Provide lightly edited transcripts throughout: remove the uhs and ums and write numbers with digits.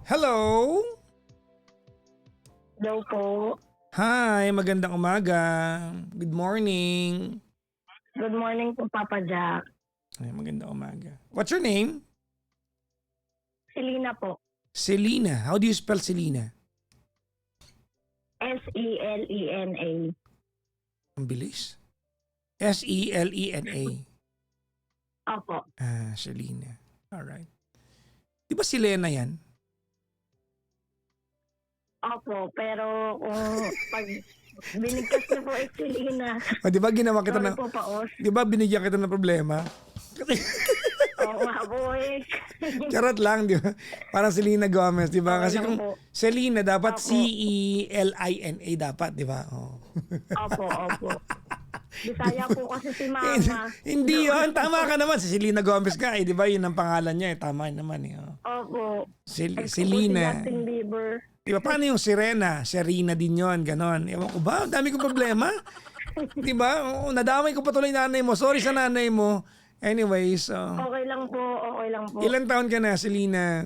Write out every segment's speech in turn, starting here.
Hello? Hello po. Hi, magandang umaga. Good morning. Good morning po, Papa Jack. Ay, magandang umaga. What's your name? Selena po. Selena. How do you spell Selena? Selena. Ang bilis. Selena. Opo. Selena. Alright. Di ba si Lena yan? Opo, pero kung pag binigkas na po Selena, O, di ba ginawa kita sorry ng... po, Paos. Di ba binigyan kita ng problema? Oo nga po eh. Charot lang, di ba? Parang Selena Gomez, di ba? Okay Kasi lang kung po. Selena, dapat Opo. Celina dapat, di ba? Oh. Opo. Bisaya po kasi si Mama. Hindi yun. Tama ka naman. Si Selena Gomez ka. Di ba? Yun ang pangalan niya. Tama naman. Oh. Opo. Ex ko po si Selena. Justin Bieber. Di ba? Paano yung Serena? Serena din yun. Ganon. Ewan ko ba? Ang dami kong problema. Di ba? Oo, nadamay ko patuloy nanay mo. Sorry sa nanay mo. Anyways. Okay lang po. Ilan taon ka na, Selena?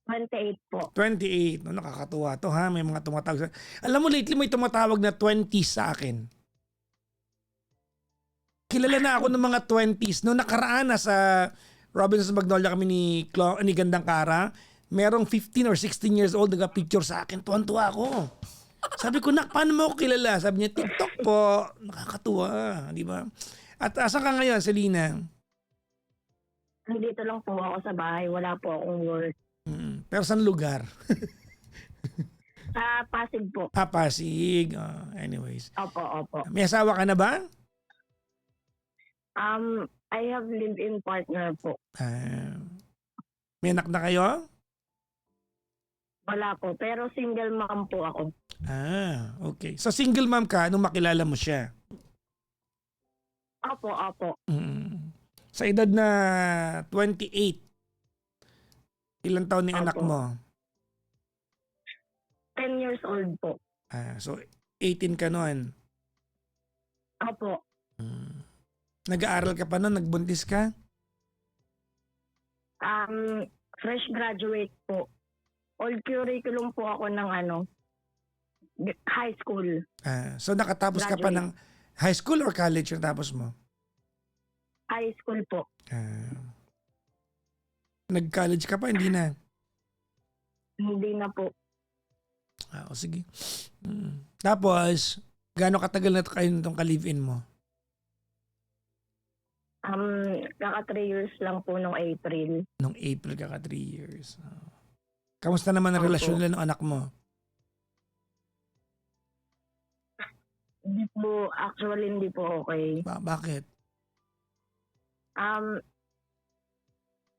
28 po. 28. No, nakakatuwa to ha. May mga tumatawag. Alam mo, lately may tumatawag na 20s sa akin. Kilala na ako ng mga 20s. Noong nakaraan na sa Robinsons Magnolia kami ni Gandang Kara, merong 15 or 16 years old nagka-picture sa akin. Tuwan-tuwa ako. Sabi ko, nak, paano mo ako kilala? Sabi niya, TikTok po. Nakakatuwa. Di ba? At asan ka ngayon, Selena? Nandito lang po ako sa bahay. Wala po akong work. Pero saan lugar? Sa Pasig po. Pasig. Anyways. Opo. May asawa ka na ba? I have live-in partner po. May anak na kayo? Wala po, pero single mom po ako. Okay. So single mom ka nung makilala mo siya? Opo. Sa edad na 28, ilang taon ni anak Opo. mo? 10 years old po. So 18 ka noon. Opo. Nag-aaral ka pa noon? Nagbuntis ka? Fresh graduate po. Old curriculum po ako ng high school. So nakatapos ka pa ng high school or college yung tapos mo? High school po. Nag-college ka pa? Hindi na? Hindi na po. Sige. Tapos, gaano katagal na kayo nitong ka-live-in mo? Kaka 3 years lang po nung April. Nung April ka 3 years. Kamusta naman ang Opo. relasyon nila ng anak mo? Hindi po okay. Bakit?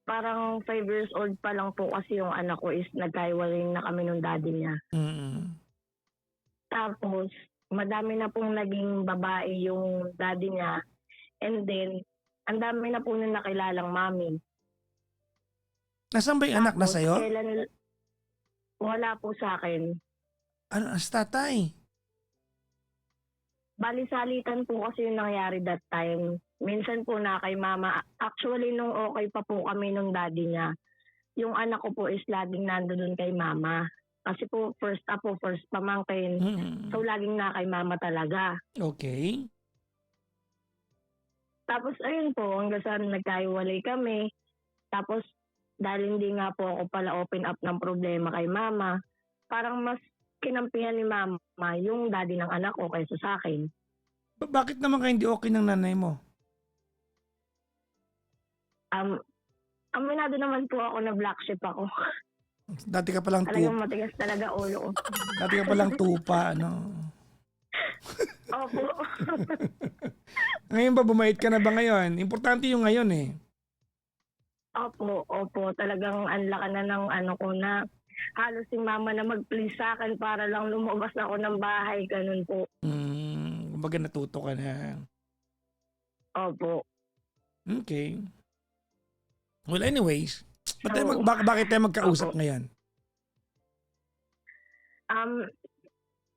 Parang 5 years old pa lang po kasi yung anak ko is nagkaiwalay na kami nung daddy niya. Tapos, madami na pong naging babae yung daddy niya. And then, ang dami na po nung nakilalang mami. Nasaan ba yung anak na sa'yo? Wala po sa akin. Ano, sa tatay? Balisalitan po kasi yung nangyari that time. Minsan po na kay mama. Actually, nung okay pa po kami nung daddy niya, yung anak ko po is laging nandoon kay mama. Kasi po, first pamangkin. So, laging na kay mama talaga. Okay. Tapos, ayun po, hanggang sa nagkaiwalay kami. Tapos, dahil hindi nga po ako pala open up ng problema kay mama, parang mas kinampihan ni mama yung daddy ng anak ko kaysa sa akin. Bakit naman kayo hindi okay ng nanay mo? Aminado naman po ako na black sheep ako. Dati ka palang Talagang matigas talaga ulo ko. Dati ka palang tupa, ano? Opo. Ngayon ba, bumait ka na ba ngayon? Importante yung ngayon eh. Opo. Talagang anlaka na ng ko na halos si mama na mag-please sa akin para lang lumabas ako ng bahay. Ganun po. Kumbaga natuto ka na. Opo. Okay. Well, anyways, bakit tayo magkausap Opo. ngayon?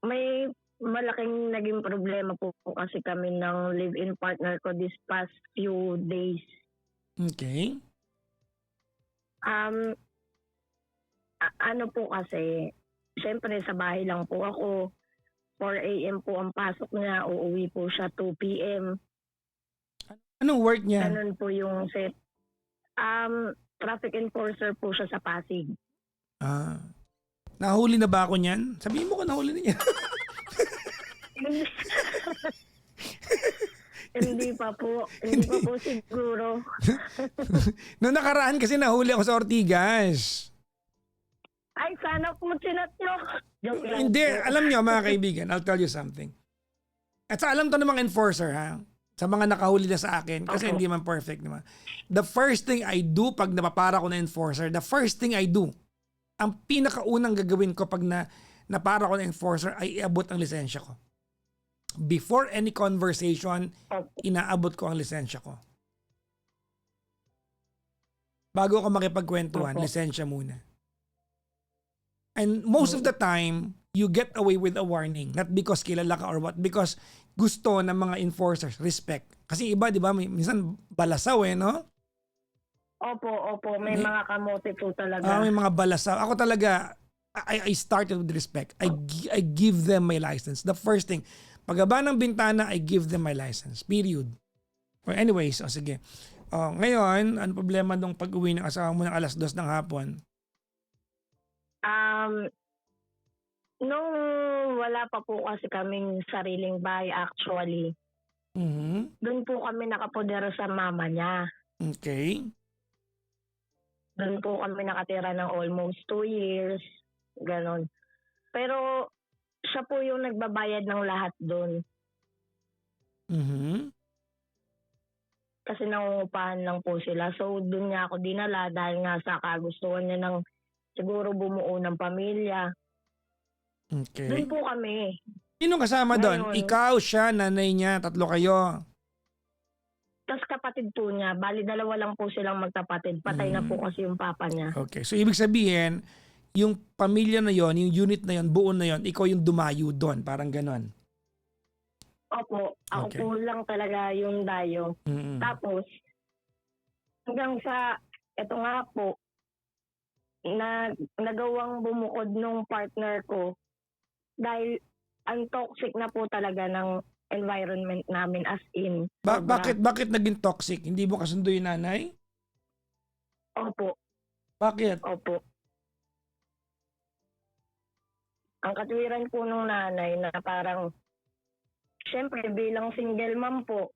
May malaking naging problema po kasi kami ng live-in partner ko this past few days. Okay. Ano po kasi, siyempre sa bahay lang po ako. 4 a.m. po ang pasok niya, uuwi po siya 2 p.m. Anong work niya? Ganun po yung set. Traffic enforcer po siya sa Pasig. Ah, nahuli na ba ako niyan? Sabihin mo ko nahuli na niya. Hindi pa po. Hindi pa po siguro. Noong nakaraan kasi nahuli ako sa Ortigas. Ay, sana po sinat nyo. Joke lang Hindi, po. alam niyo mga kaibigan, I'll tell you something. At sa alam to ng mga enforcer ha, sa mga nakahuli na sa akin, kasi Opo. hindi man perfect naman. The first thing I do pag napapara ko na enforcer, the first thing I do, ang pinakaunang gagawin ko pag napara ko na enforcer ay iabot ang lisensya ko. Before any conversation, Opo. inaabot ko ang lisensya ko. Bago ako makipagkwentuhan, Opo. lisensya muna. And most of the time, you get away with a warning. Not because kilala ka or what. Because gusto ng mga enforcers, respect. Kasi iba, di ba, minsan balasaw no? Opo. May mga kamote po talaga. May mga balasaw. Ako talaga, I started with respect. I give them my license. The first thing, pagaba ng bintana, I give them my license. Period. Well, anyways, sige. Ngayon, ano problema nung pag-uwi ng asawa mo ng 2:00 ng hapon? Nung wala pa po kasi kaming sariling bahay actually, doon po kami nakapodera sa mama niya. Okay. Doon po kami nakatira ng almost 2 years. Ganon. Pero siya po yung nagbabayad ng lahat doon. Kasi nangungupahan lang po sila. So doon niya ako dinala dahil nga sa kagustuhan niya ng siguro bumuo ng pamilya. Okay. Doon po kami. Sino kasama doon? Ngayon. Ikaw, siya, nanay niya, 3 kayo. Tapos kapatid po niya, bali 2 lang po silang magkapatid. Patay na po kasi yung papa niya. Okay. So, ibig sabihin, yung pamilya na yon, yung unit na yon, buo na yon, ikaw yung dumayo doon. Parang ganon. Opo, ako Okay. po lang talaga yung dayo. Tapos, hanggang sa, eto nga po, nagawang bumukod nung partner ko dahil ang toxic na po talaga ng environment namin as in. sobra. Bakit naging toxic? Hindi mo kasundo yung nanay? Opo, Bakit? opo. Ang katwiran po nung nanay na parang, syempre bilang single mom po,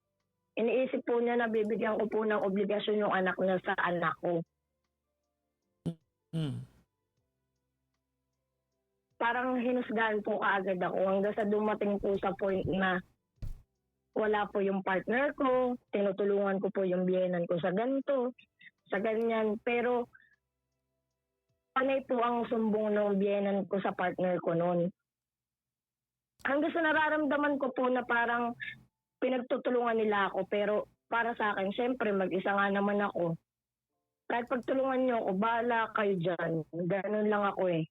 iniisip po niya na bibigyan ko po ng obligasyon yung anak niya sa anak ko. Parang hinusgahan po kaagad ako hanggang sa dumating po sa point na wala po yung partner ko, tinutulungan ko po yung biyenan ko sa ganito, sa ganyan. Pero panay po ang sumbong ng biyenan ko sa partner ko noon. Hanggang sa nararamdaman ko po na parang pinagtutulungan nila ako, pero para sa akin, syempre mag-isa nga naman ako. Kahit pagtulungan niyo ako, bahala kayo dyan. Ganun lang ako eh.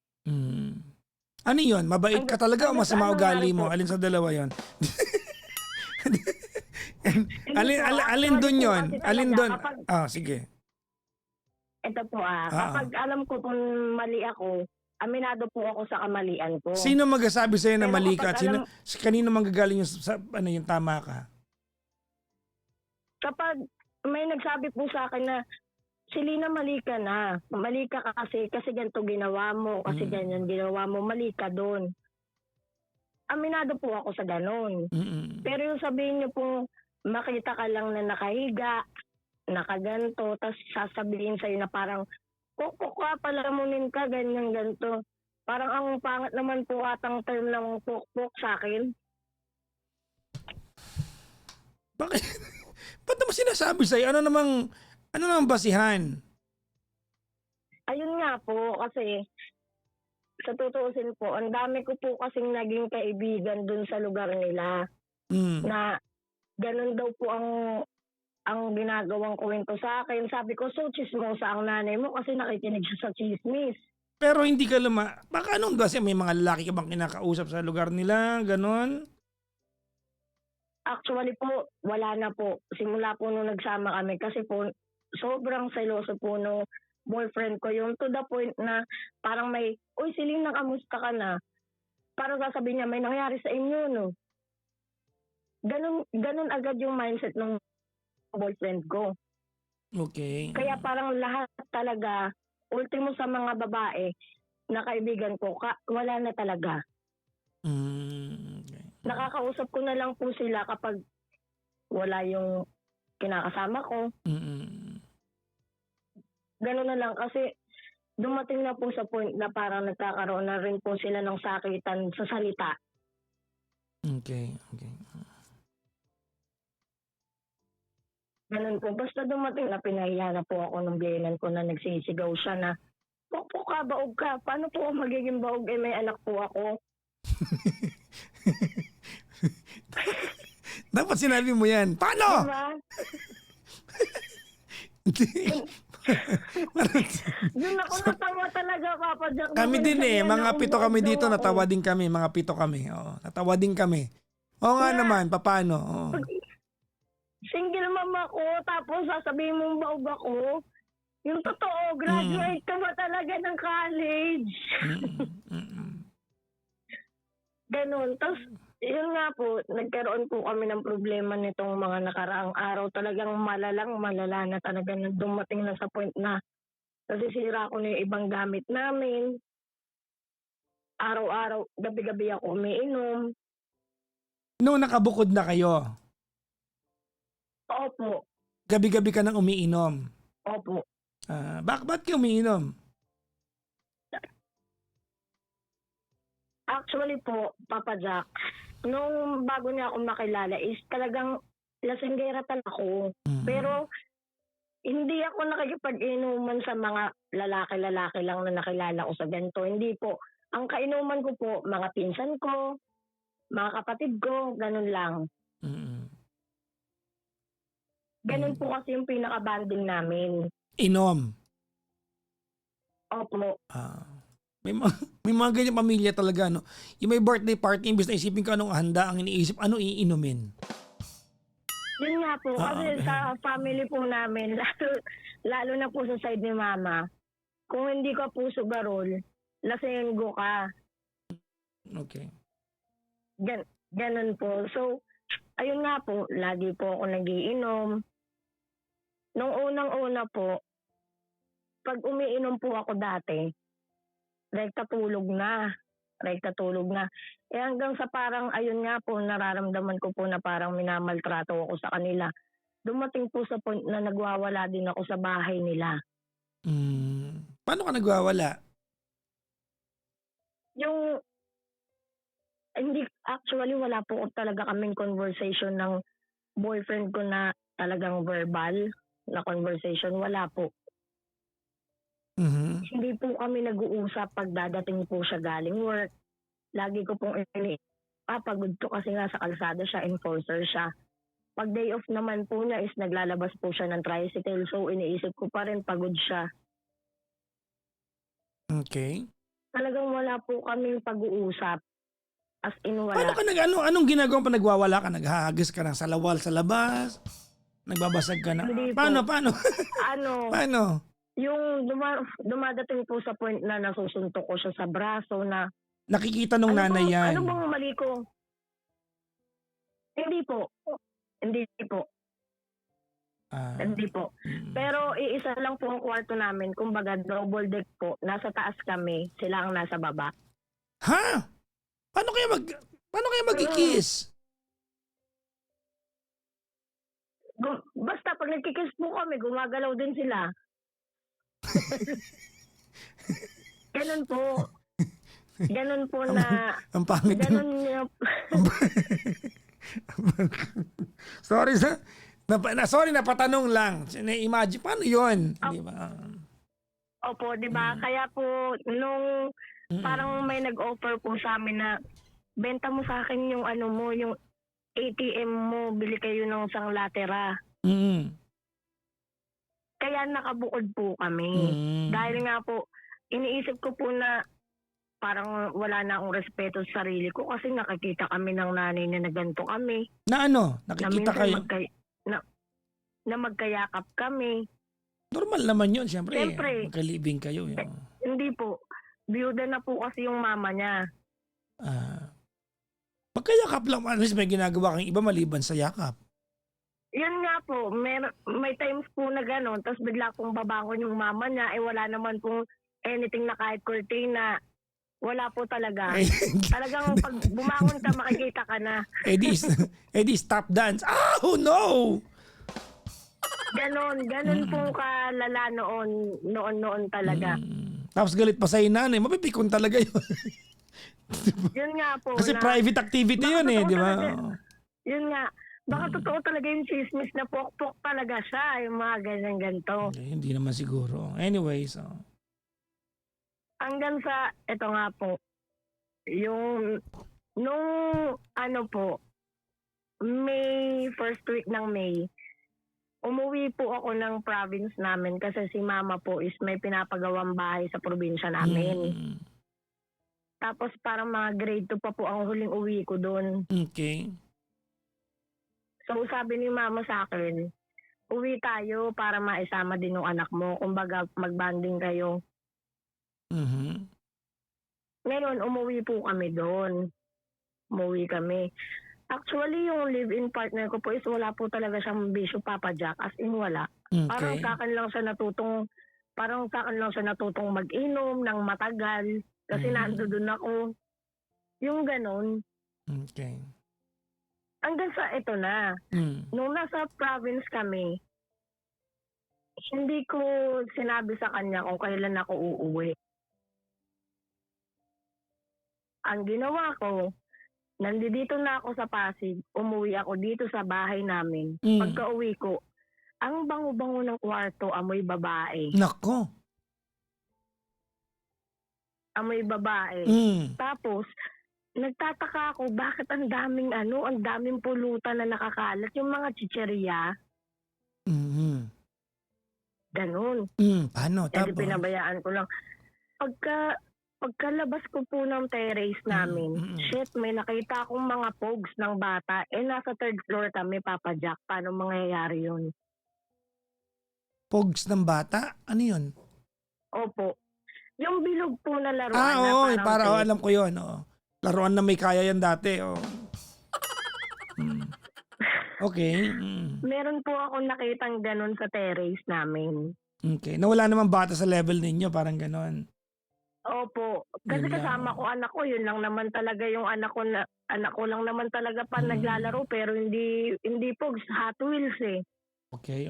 Ano yun? Mabait ka talaga o masama ugali mo? po? Alin sa dalawa yon? Hindi po, Alin doon actually po yon? kasi Alin talaga doon? kapag- Sige. Ito po kapag alam ko kung mali ako, aminado po ako sa kamalian ko. Sino magsasabi sa'yo na Pero mali ka? kapag Kanino manggagaling yung tama ka? Kapag may nagsabi po sa akin na, si Lina, mali ka na. Mali ka kasi ganito ginawa mo, kasi ganyan ginawa mo, mali ka doon. Aminado po ako sa ganun. Pero yung sabihin niyo po, makita ka lang na nakahiga, nakaganto, tapos sasabihin sa'yo na parang, kukukwa, palamunin ka, ganyan, ganito. Parang ang pangat naman po atang term ng pukpuk sa akin. Bakit? Ba't naman sinasabi sa'yo? Ano namang basihan? Ayun nga po, kasi sa tutuusin po, ang dami ko po kasing naging kaibigan dun sa lugar nila na ganun daw po ang ginagawang kwento sa akin. Sabi ko, so chismosa ang nanay mo kasi nakikinig siya sa chismis. Pero hindi ka baka anong kasi may mga lalaki ka bang kinakausap sa lugar nila? Ganon? Actually po, wala na po. Simula po nung nagsama kami kasi po, sobrang seloso po nung boyfriend ko. Yung to the point na parang may, uy, Selena, kamusta ka na? Parang sasabihin niya, may nangyari sa inyo, no? Ganun agad yung mindset ng boyfriend ko. Okay. Kaya parang lahat talaga, ultimo sa mga babae na kaibigan ko, wala na talaga. Okay. Nakakausap ko na lang po sila kapag wala yung kinakasama ko. Ganun na lang kasi dumating na po sa point na parang nagkakaroon na rin po sila ng sakitan sa salita. Okay. Ganun po. Basta dumating na pinahiya na po ako ng biyenan ko na nagsisigaw siya na, po ka, baog ka. Paano po ako magiging baog? May anak po ako. Dapat sinabi mo yan. Paano? Doon ako natawa talaga, Papa Jack. Kami din mga 7 kami dito, natawa din kami, mga 7 kami. Oo, natawa din kami. Oo nga naman, paano? Oo. Single mama ko, tapos sasabihin mong baog ako. Yung totoo, graduate ka ba talaga ng college? Ganon. Tapos, yun nga po, nagkaroon po kami ng problema nitong mga nakaraang araw. Talagang malala na talaga na dumating na sa point na nasisira ko na yung ibang gamit namin. Araw-araw, gabi-gabi ako umiinom. Noong nakabukod na kayo, Opo. gabi-gabi ka nang umiinom. Opo. Ba't ka umiinom? Actually po, Papa Jack, nung bago niya ako makilala is talagang lasenggera talaga ako. Pero hindi ako nakikipag-inuman sa mga lalaki-lalaki lang na nakilala ko sa ganito. Hindi po. Ang kainuman ko po, mga pinsan ko, mga kapatid ko, ganun lang. Ganun po kasi yung pinaka-banding namin. Inom. Opo. May mga ganyan pamilya talaga, no? Yung may birthday party, imbis na isipin ko anong handa, ang iniisip, ano iinumin. Yun nga po, kasi sa family po namin, lalo na po sa side ni Mama, kung hindi ka po sugarol, lasenggo ka. Okay. Ganun po. So, ayun nga po, lagi po ako nagiinom. Nung unang-una po, pag umiinom po ako dati, rekta tulog na. Hanggang sa parang, ayun nga po, nararamdaman ko po na parang minamaltrato ako sa kanila. Dumating po sa point na nagwawala din ako sa bahay nila. Paano ka nagwawala? Actually, wala po talaga kaming conversation ng boyfriend ko na talagang verbal na conversation. Wala po. Hindi po kami nag-uusap pag dadating po siya galing work. Lagi ko pong pagod to kasi nga sa kalsada siya, enforcer siya. Pag day off naman po niya is naglalabas po siya ng tricycle. So iniisip ko pa rin pagod siya. Okay. Talagang wala po kaming pag-uusap. As in wala. Paano ka anong ginagawa pa nagwawala ka? Naghahagis ka ng salawal sa labas? Nagbabasag ka na? Hindi po. Paano? Paano? Yung dumadating po sa point na nasusuntok ko siya sa braso na Nakikita nung nanay yan. ano bang mali ko? Hindi po. Hindi po. Pero iisa lang po ang kwarto namin. Kumbaga double deck po. Nasa taas kami. Sila ang nasa baba. Ha? Paano kaya mag-kiss? Basta pag nagkikiss po kami, gumagalaw din sila. Ganun po na... Ang pangit. Ganun niya. Sorry, napatanong lang. Na-imagine, paano yun? Di ba? Opo, di ba? Kaya po, nung parang may nag-offer po sa amin na benta mo sa akin yung yung ATM mo, bili kayo ng isang latera. Kaya nakabukod po kami. Dahil nga po, iniisip ko po na parang wala na akong respeto sa sarili ko kasi nakikita kami ng nanay na naganto kami. Na ano? Nakikita kayo? Na magkayakap kami. Normal naman yun, siyempre. Siyempre. Magkalibing kayo. Hindi po. Biyuda na po kasi yung mama niya. Ah, Pagkayakap lang, at least may ginagawa kang iba maliban sa yakap. Yun nga po, may times po na gano'n, tapos bigla pong babangon yung mama niya, wala naman pong anything na kahit kurtina. Wala po talaga. Eh, Talagang pag bumangon ka, makikita ka na. di stop dance. Oh, no! Ganon po kalala noon talaga. Tapos galit pa sa nanay, mapipikon talaga yun. Yun nga po. Kasi na, private activity baka yun eh, totoo di ba? talaga. Yun nga. Baka totoo talaga yung chismis na pok-pok talaga siya, yung mga ganyan-ganto. Hindi naman siguro. Anyways, Hanggang sa, ito nga po, yung, nung, first week ng May, umuwi po ako ng province namin kasi si mama po is may pinapagawang bahay sa probinsya namin. Tapos parang mga grade 2 pa po ang huling uwi ko doon. Okay. So sabi ni mama sa akin, uwi tayo para maisama din yung anak mo. Kumbaga magbanding kayo. Ngayon, umuwi po kami doon. Umuwi kami. Actually, yung live-in partner ko po is wala po talaga siyang bisyo, Papa Jack. As in, wala. Parang Okay. sa akin lang siya natutong mag-inom ng matagal. Kasi nandoon ako. Yung ganon. Okay. Hanggang sa ito na. Nung nasa province kami, hindi ko sinabi sa kanya kung kailan ako uuwi. Ang ginawa ko, nandito na ako sa Pasig, umuwi ako dito sa bahay namin. Pagka-uwi ko, ang bango-bango ng kwarto, amoy babae. Nako. Amoy babae. Tapos, nagtataka ako, bakit ang daming pulutan na nakakalat. Yung mga chicheria, ganun. Paano? Hindi Tapos? pinabayaan ko lang. Pagkalabas ko po ng terrace namin, shit, may nakita akong mga pogs ng bata. Nasa third floor kami, Papa Jack. Paano mangyayari yun? Pogs ng bata? Ano yun? Opo. Yung bilog po na laruan Oo, na parang alam ko yun. Laruan na may kaya yan dati. Okay. Meron po ako nakitang ganun sa terrace namin. Okay. Nawala naman bata sa level ninyo, parang ganon. Opo. Kasi Yun lang. kasama ko anak ko, yun lang naman talaga yung anak ko lang naman talaga pa naglalaro, pero hindi po Hot Wheels eh. Okay.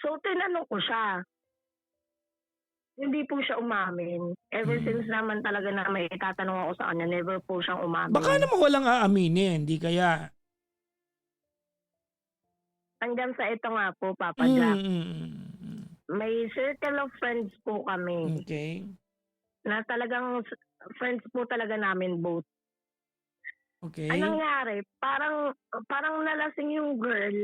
So tinanong ko siya. Hindi po siya umamin. Ever since naman talaga na may itatanong ako sa kanya, never po siyang umamin. Baka naman walang aaminin, hindi kaya. Hanggang sa ito nga po, Papa Jack. May circle of friends po kami. Okay. Na talagang friends po talaga namin both. Okay. Anong nangyari? Parang nalasing yung girl.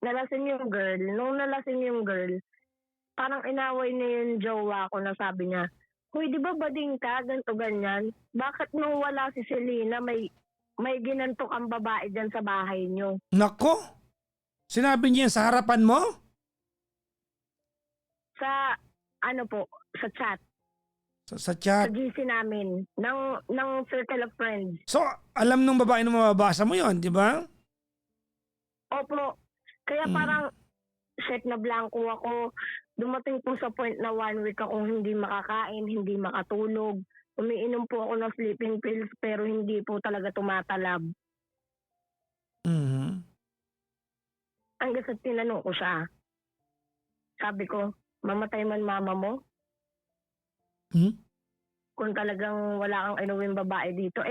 Nung nalasing yung girl, parang inaway niya yung jowa ko na sabi niya, "Hoy, di ba bading ka? Ganto ganyan. Bakit nung wala si Selena, may ginanto kang babae dyan sa bahay niyo?" Nako. Sinabi niya yan sa harapan mo? Sa sa chat. Sa chat. Sa GC namin, ng circle of friends. So, alam nung babae na mababasa mo yon, di ba? Opo. Kaya parang, shit na blanco ako. Dumating po sa point na 1 week akong hindi makakain, hindi makatulog. Umiinom po ako ng sleeping pills pero hindi po talaga tumatalab. Hanggang sa tinanong ko siya. Sabi ko, mamatay man mama mo? Kung talagang wala kang inuwing babae dito.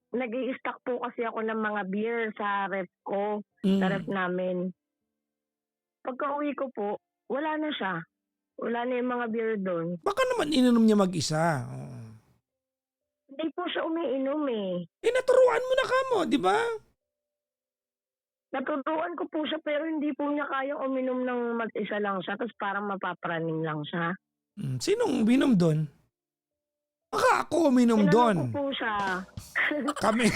Nag-i-stock po kasi ako ng mga beer sa ref ko, sa ref namin. Pagka-uwi ko po, wala na siya. Wala na yung mga beer doon. Baka naman ininom niya mag-isa. Hindi po siya umiinom eh. Naturuan mo na kamo, di ba? Natutuan ko po siya pero hindi po niya kayang uminom ng mag-isa lang siya tapos parang mapapraning lang siya. Sinong uminom doon? Baka ako uminom doon. Tinanong ko po siya. Kami.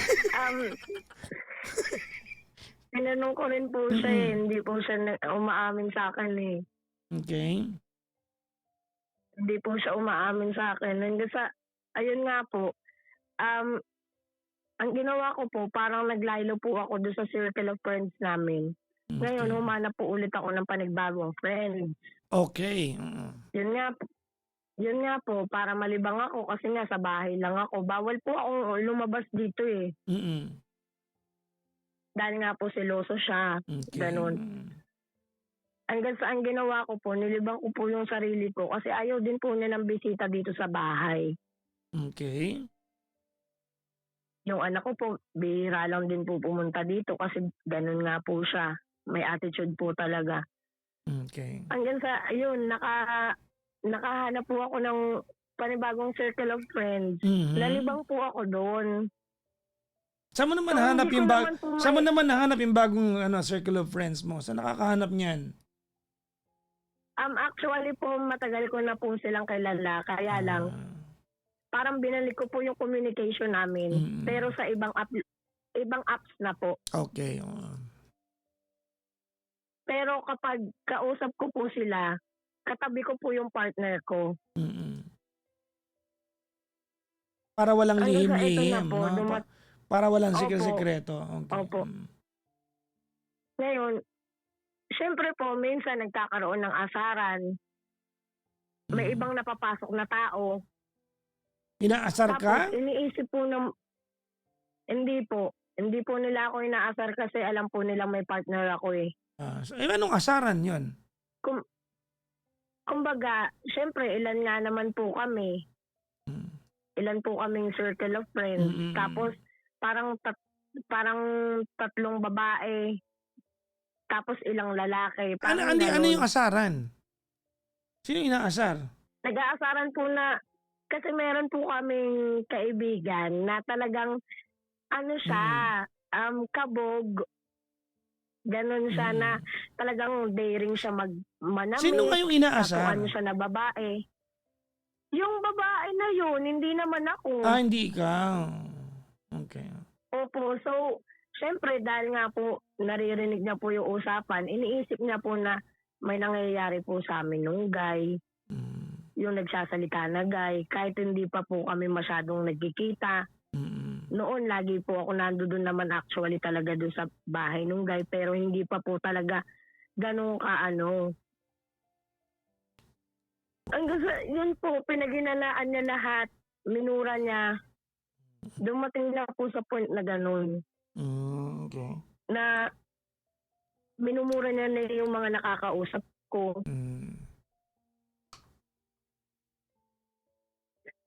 Tinanong ko rin po siya eh. Hindi po siya umaamin sa akin eh. Okay. Hindi po siya umaamin sa akin. Hanggang sa, ayun nga po, ang ginawa ko po, parang naglaylo po ako doon sa circle of friends namin. Ngayon, Okay. humanap po ulit ako ng panibagong friend. Okay. Yun nga po, para malibang ako kasi nga sa bahay lang ako. Bawal po akong lumabas dito eh. Mm. Dahil nga po seloso siya. Okay. Ganun. Hanggang sa ang ginawa ko po, nilibang ko po yung sarili ko kasi ayaw din po niya ng bisita dito sa bahay. Okay. Yung anak ko po, bihira lang din po pumunta dito kasi ganun nga po siya. May attitude po talaga. Okay. Hanggang sa, ayun, nakahanap po ako ng panibagong circle of friends. Mhm. Nalibang po ako doon. Saan mo naman So, nahanap hindi ko yung naman po Saan mo naman nahanap yung bagong circle of friends mo? Saan nakakahanap niyan? Actually po, matagal ko na po silang kilala. Kaya lang, parang binalik ko po yung communication namin. Pero sa ibang apps na po. Okay. Pero kapag kausap ko po sila, katabi ko po yung partner ko. Para walang Hanggang sa ito na lihim-lihim, po, no? Para walang Opo. sikreto. Okay. Opo. Ngayon, syempre po, minsan nagkakaroon ng asaran. May ibang napapasok na tao. Inaasar ka? Tapos iniisip po ng... Hindi po. Hindi po nila ako inaasar kasi alam po nila may partner ako eh. Anong asaran yun? Kumbaga, syempre, ilan nga naman po kami. Ilan po kaming circle of friends. Tapos, parang tatlong babae. Tapos ilang lalaki. Ano yung asaran? Sino yung inaasar? Nag-aasaran po na, kasi meron po kaming kaibigan na talagang, siya, kabog. Ganon siya na talagang daring siya manamit. Sino kayong inaasar? Tapuan siya na babae. Yung babae na yun, hindi naman ako. Hindi ikaw. Okay. Opo, so, syempre dahil nga po naririnig niya po yung usapan, iniisip niya po na may nangyayari po sa amin nung guy. Yung nagsasalita na guy, kahit hindi pa po kami masyadong nagkikita. Noon, lagi po ako nandoon naman actually talaga doon sa bahay nung guy, pero hindi pa po talaga ganun kaano. Hanggang sa, yun po, pinaghinalaan niya lahat, minura niya. Dumating na po sa point na ganun. Okay. Na minumura niya na yung mga nakakausap ko.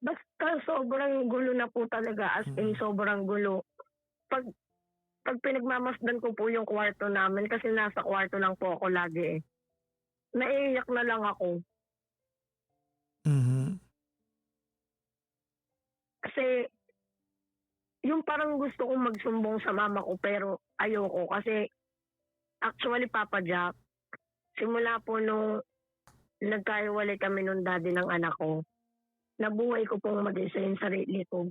Basta sobrang gulo na po talaga, as in sobrang gulo. Pag pinagmamasdan ko po yung kwarto namin, kasi nasa kwarto lang po ako lagi eh. Naiiyak na lang ako. Kasi yung parang gusto kong magsumbong sa mama ko pero ayoko kasi actually Papa Jack, simula po nung nagkahiwalay kami nung daddy ng anak ko, nabuhay ko pong mag-isa yung sarili ko.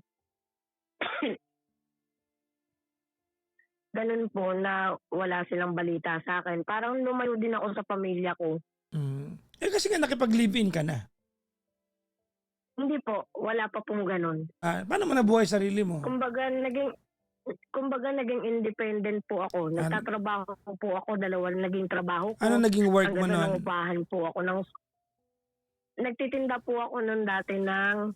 Ganun po na wala silang balita sa akin. Parang lumayo din ako sa pamilya ko. Kasi nga nakipag-live-in ka na. Hindi po, wala pa pong ganun. Paano mo nabuhay sarili mo? Kumbaga naging independent po ako. Nagtatrabaho po ako, dalawang naging trabaho ko. Ano naging work mo Hanggang sa nun? nangupahan po ako ng... Nagtitinda po ako nun dati ng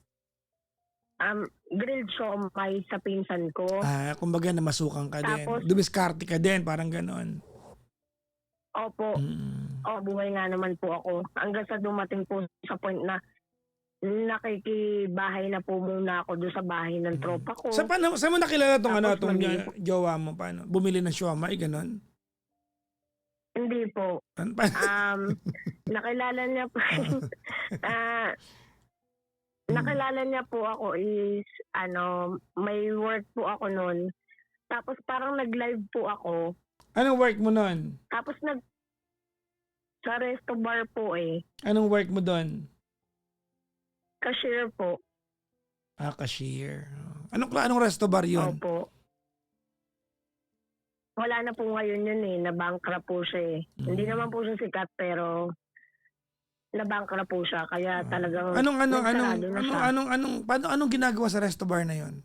grilled siomai sa pinsan ko. Kumbaga namasukan ka Tapos, din. Dumiskarte ka din, parang ganon. Opo. Buhay nga naman po ako. Hanggang sa dumating po sa point na nakikibahay na po muna ako doon sa bahay ng tropa ko. Saan mo nakilala Tapos itong jowa mo? Paano? Bumili ng siomai, ganon? Hindi po. Nakilala niya po. Nakilala niya po ako is, may work po ako noon. Tapos parang nag-live po ako. Anong work mo nun? Tapos sa resto bar po eh. Anong work mo doon? Cashier po. Cashier. Anong resto bar yun? Opo. wala na po ngayon yun eh. Na-bankrupt po siya eh. Hindi naman po siya sikat pero na-bankrupt po siya. Kaya talagang nagsarado na siya. Anong ginagawa sa resto bar na yon?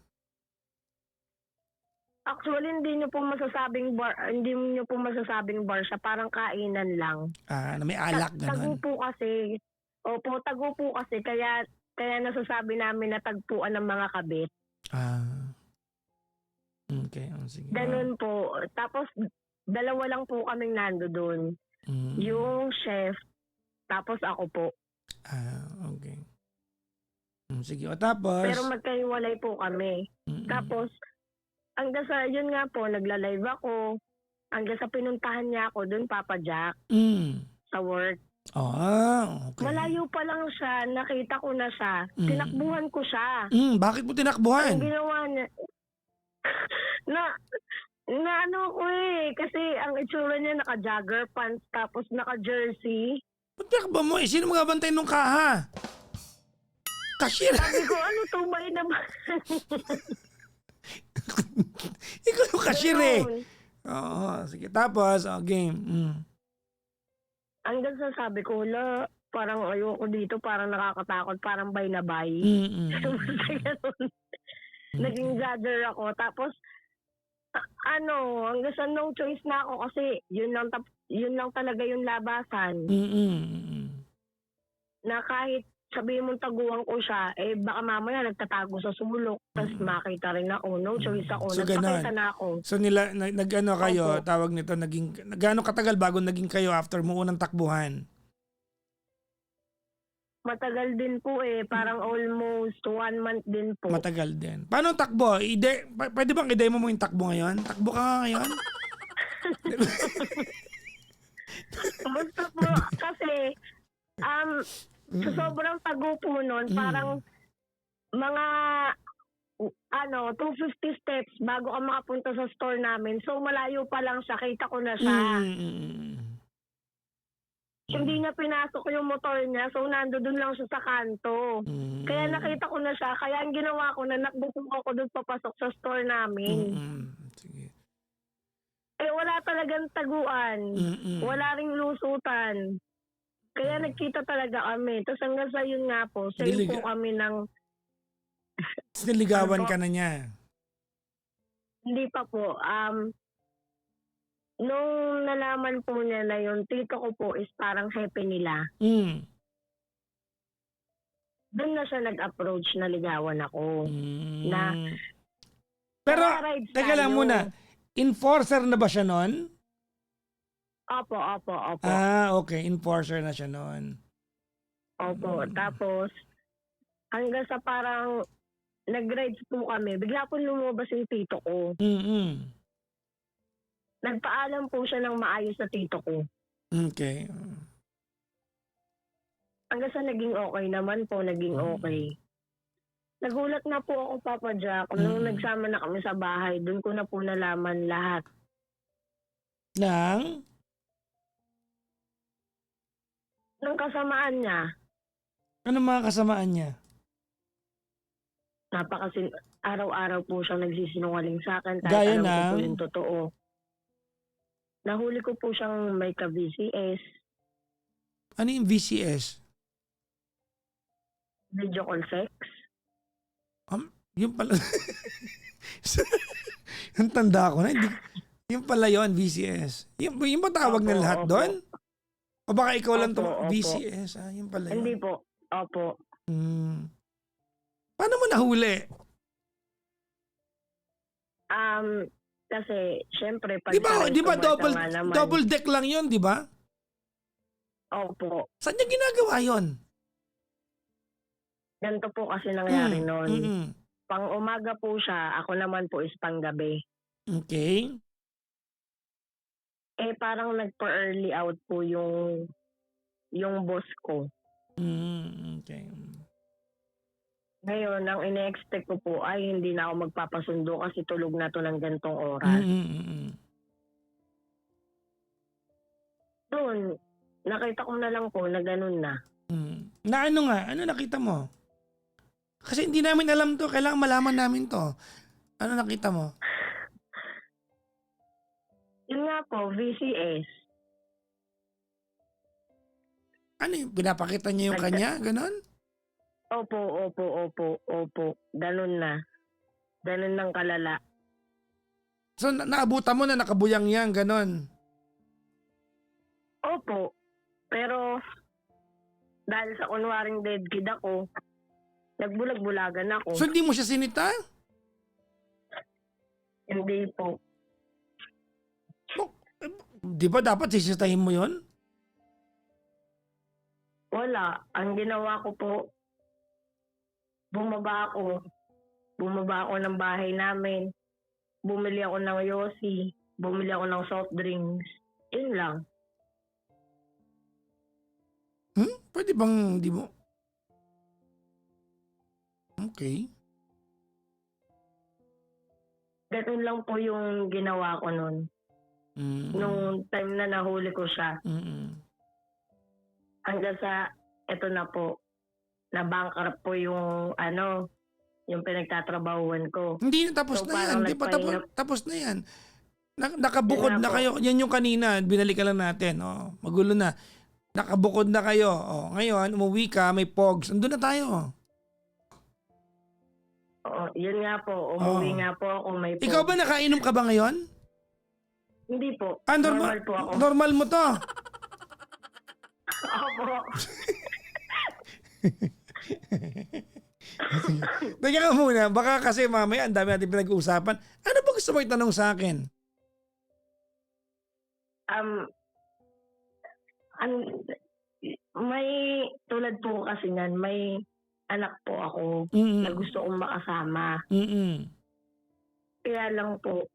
Actually, hindi niyo po masasabing bar siya. Parang kainan lang. Na may alak, Tago gano'n. po kasi. Opo, tago po kasi. Kaya nasasabi namin na tagpuan ng mga kabit. Okay, sige. Ganun po. Tapos, dalawa lang po kaming nando doon. Yung chef, tapos ako po. Okay. Sige. O tapos? Pero magkahiwalay po kami. Tapos, hanggang sa, yun nga po, nagla-live ako. Hanggang sa pinuntahan niya ako doon, Papa Jack, sa work. Okay. Malayo pa lang siya, nakita ko na siya. Tinakbuhan ko siya. Bakit mo tinakbuhan? Ang ginawa niya, na ano ko eh, kasi ang itsura niya naka-jogger pants tapos naka-jersey. Ba't tinakbo mo? Sino mga bantay nung kaha? Cashier. Sabi ko, ano to ba naman? Ikaw yung cashier eh. Ganun. Oo, sige. Tapos, game. Hanggang sa sabi ko, wala, parang ayoko dito, parang nakakatakot, parang bay na bay. Naging jogger ako. Tapos, hanggang sa no choice na ako kasi yun lang talaga yung labasan. Na kahit sabihin mong taguan ko siya, baka mamaya nagtatago sa sulok, tapos makita rin ako. No choice ako. So, Nagpakita na ako. So, nag-ano kayo, Opo. tawag nito, gaano katagal bago naging kayo after mo unang takbuhan? Matagal din po parang almost 1 month din po. Matagal din. Paano ang takbo? Pwede bang i-demo mo yung takbo ngayon? Takbo ka nga ngayon? Basta po, kasi, sa sobrang tago po nun, parang mga 250 steps bago ka makapunta sa store namin. So malayo pa lang siya, kita ko na siya. Hindi niya pinasok yung motor niya, so nandoon lang siya sa kanto. Kaya nakita ko na siya, kaya ang ginawa ko, nanakbukong ako doon papasok sa store namin. Sige. Wala talagang taguan. Wala ring lusutan. Kaya nagkita talaga kami. Tapos hanggang sa yun nga po, same po kami ng... Niligawan ka na niya? Hindi pa po. Nung nalaman po niya na yung tito ko po is parang hepe nila. Doon na siya nag-approach na ligawan ako. Pero, teka lang muna. Enforcer na ba siya nun? Opo. Okay. Enforcer na siya nun. Opo. Tapos, hanggang sa parang nag-rides po kami, bigla po lumabas yung tito ko. Nagpaalam po siya ng maayos sa tito ko. Okay. Hanggang sa naging okay naman po, naging okay. Nagulat na po ako, Papa Jack, nung nagsama na kami sa bahay, doon ko na po nalaman lahat. Ng kasamaan niya. Ano mga kasamaan niya? Araw-araw po siyang nagsisinungaling sa akin. Gaya Alam ko po ng? yung totoo. Nahuli ko po siyang may ka-VCS. Ano yung VCS? Video call sex. Yung pala. Ang tanda ko na. Yung pala yun, VCS. Yung ba tawag na lahat doon? O baka ikaw lang to VCS? Yung pala yun. Hindi po. Opo. Paano mo nahuli? Kasi, syempre, pag Di ba double deck lang yun, di ba? Opo. Saan niya ginagawa yun? Ganito po kasi nangyari noon. Pang umaga po siya, ako naman po is panggabi. Okay. Parang nagpa-early out po yung boss ko. Okay. Ngayon, ang ine-expect ko po ay hindi na ako magpapasundo kasi tulog na to ng gantong oras. Doon, nakita ko na lang po na ganun na. Na ano nga? Ano nakita mo? Kasi hindi namin alam to. Kailangan malaman namin to. Ano nakita mo? po, VCS. Ano yung pinapakita niya yung kanya? Ganon? Opo. Ganun na. Ganun ng kalala. So naabutan mo na nakabuyang-yang, ganon. Opo. Pero, dahil sa kunwaring dead kid ako, nagbulag-bulagan ako. So hindi mo siya sinita? Hindi po. Di ba dapat sisitahin mo yon? Wala. Ang ginawa ko po, bumaba ako ng bahay namin. Bumili ako ng yosi. Bumili ako ng soft drinks. Yun lang. Pwede bang di mo? Okay. Ganun lang po yung ginawa ko nun. Nung time na nahuli ko siya. Hanggang sa, eto na po, na-bankrupt po yung, yung pinagtatrabahuan ko. Hindi na tapos So, na yan. parang Di pa tapos na yan. Nakabukod Yun na nga po. kayo. Yan yung kanina. Binalikan lang natin. Oh, magulo na. Nakabukod na kayo. Oh, ngayon, umuwi ka, may pogs. Andun na tayo. Oo, yun nga po. Umuwi Oo. nga po ako. May po. Ikaw ba nakainom ka ba ngayon? Hindi po. Normal po ako. Normal mo to. Opo. Teka ka muna. Baka kasi mamaya ang dami natin pinag-uusapan. Ano ba gusto mo itanong sa akin? May tulad po kasi niyan, may anak po ako na gusto kong makasama. Kaya lang po,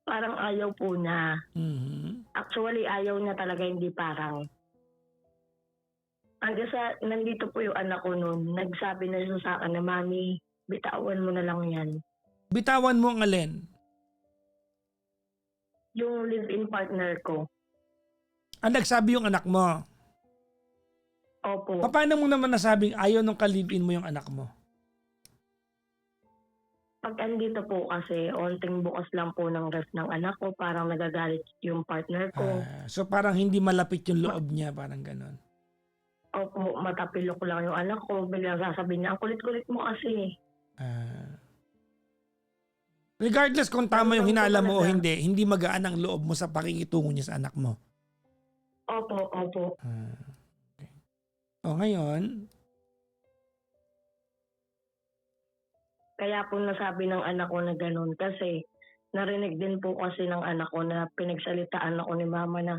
parang ayaw po niya. Actually, ayaw niya talaga, hindi parang. Hanggang sa nandito po yung anak ko noon, nagsabi na siya sa akin na, Mami, bitawan mo na lang yan. Bitawan mo ang alin? Yung live-in partner ko. Nagsabi yung anak mo. Opo. Paano mo naman nasabing ayaw nung ka-live-in mo yung anak mo? Pag andito po kasi, onting bukas lang po ng ref ng anak ko, parang nagagalit yung partner ko. So parang hindi malapit yung loob niya, parang ganon. Opo, matapilok lang yung anak ko. Biglang sasabihin niya, ang kulit-kulit mo kasi. Regardless kung tama yung hinala mo o talaga. hindi magaan ang loob mo sa pakikitungo niya sa anak mo. Opo. Okay. O ngayon, Kaya po nasabi ng anak ko na ganun kasi narinig din po kasi ng anak ko na pinagsalitaan ako ni mama na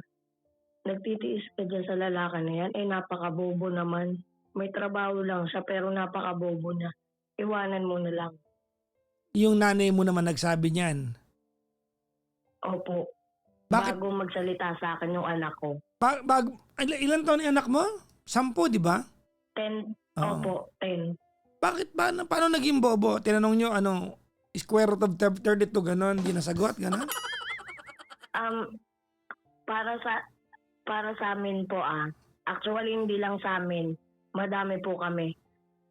nagtitiis ka dyan sa lalaki na yan, napakabobo naman. May trabaho lang siya pero napakabobo niya. Iwanan mo na lang. yung nanay mo naman nagsabi niyan. Opo. Bakit? Bago magsalita sa akin yung anak ko. Ilan taon yung anak mo? 10, di ba? 10. Oo. Opo, 10. Bakit ba? Paano naging bobo? Tinanong nyo, square root of 32, ganon, di nasagot, ganon? Para sa amin po actually hindi lang sa amin, madami po kami.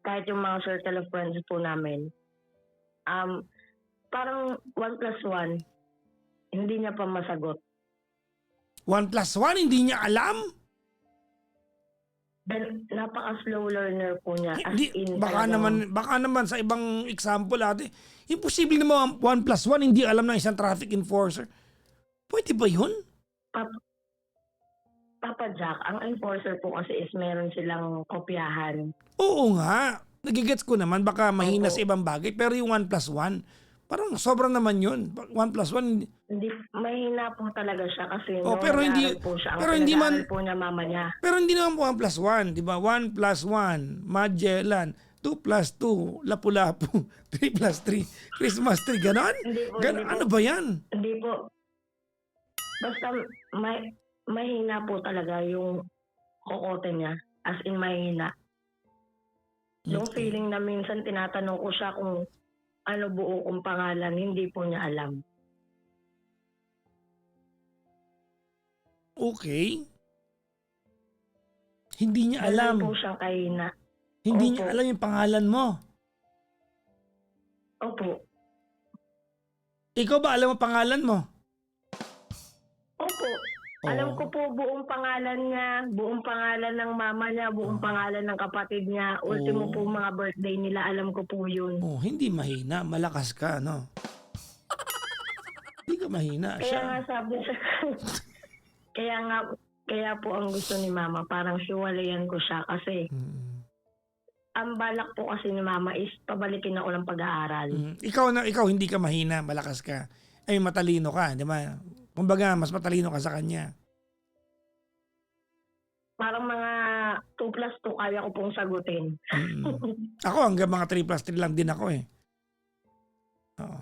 Kahit yung mga circle of friends po namin. Parang 1+1, hindi niya pa masagot. 1+1, hindi niya alam? Then, napaka-slow learner po niya. As Hindi, in, baka naman sa ibang example ate, imposible naman 1+1 hindi alam ng isang traffic enforcer. Pwede ba yun? Papa Jack, ang enforcer po kasi is meron silang kopyahan. Oo nga. Nagigets ko naman, baka mahina Oo. sa ibang bagay, pero yung 1+1, parang sobrang naman yun. 1+1, Hindi, mahina po talaga siya kasi pero hindi- nag-aaral po siya. Ang pero hindi man- pinag-aaral po niya mama niya. pero hindi naman po 1+1, di ba? 1+1, Magellan, 2+2, Lapu-Lapu, 3+3, Christmas tree, ganon? Hindi po, Ganon, hindi po. ano ba yan? Hindi po. Basta mahina po talaga yung kokote niya. As in mahina. Yung Okay. feeling na minsan tinatanong ko siya kung ano buo kong pangalan, hindi po niya alam. Okay. Hindi niya Ganun alam. po siyang kahina. Hindi Opo. niya alam yung pangalan mo. Opo. Ikaw ba alam mo pangalan mo? Alam ko Oo. po buong pangalan niya, buong pangalan ng mama niya, buong Oo. pangalan ng kapatid niya, ultimo po Oo. mga birthday nila, alam ko po yun. Oh, hindi mahina, malakas ka, no? Hindi ka mahina, Kaya siya. nga sabi sa kaya nga kaya po ang gusto ni mama, parang hiwalayan ko siya kasi Mm. ang balak po kasi ni mama is pabalikin ako ng pag-aaral. Ikaw hindi ka mahina, malakas ka. Ay matalino ka, 'di ba? Kumbaga mas matalino ka sa kanya. Parang mga 2+2 kaya ko pong sagutin. Mm. Ako hanggang mga 3+3 lang din ako eh. Oo.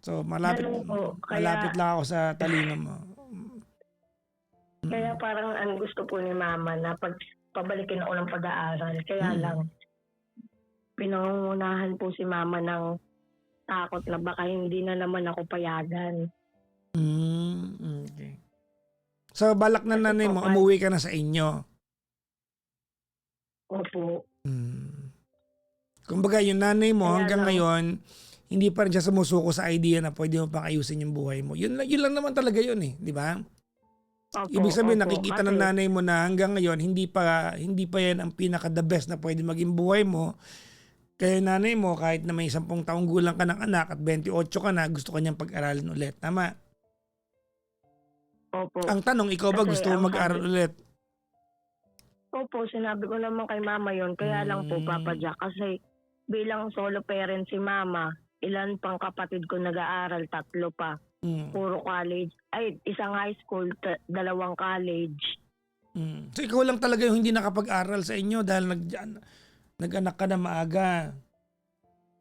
So malapit Ganun po. malapit Kaya lang ako sa talino mo. kaya Mm. parang ang gusto po ni mama na pabalikin ako ng pag-aaral. Kaya lang, pinangungunahan po si mama ng takot na baka hindi na naman ako payagan. Okay. So balak na Kasi nanay po, mo, umuwi ka na sa inyo. opo. Mm. Kumbaga yung nanay mo Kaya hanggang lang, ngayon, hindi pa rin siya sumusuko sa idea na pwede mo pang ayusin yung buhay mo. Yun lang naman talaga yun eh, di ba? opo, Ibig sabihin opo. nakikita ng Kasi, nanay mo na hanggang ngayon hindi pa yan ang pinaka the best na pwede maging buhay mo. Kaya nanay mo kahit na may 10 taong gulang ka ng anak at 28 ka na, gusto ka niyang pag-aralin ulit. Tama? opo. Ang tanong, ikaw ba Kasi gusto mo mag-aral ulit? opo, sinabi ko naman kay mama yon. Kaya lang po, Papa Jack, kasi bilang solo parent si mama, ilan pang kapatid ko nag-aaral, 3 pa. Mm. Puro college. Ay, isang high school, 2 college. So ikaw lang talaga yung hindi nakapag-aral sa inyo dahil nag-anak ka na maaga.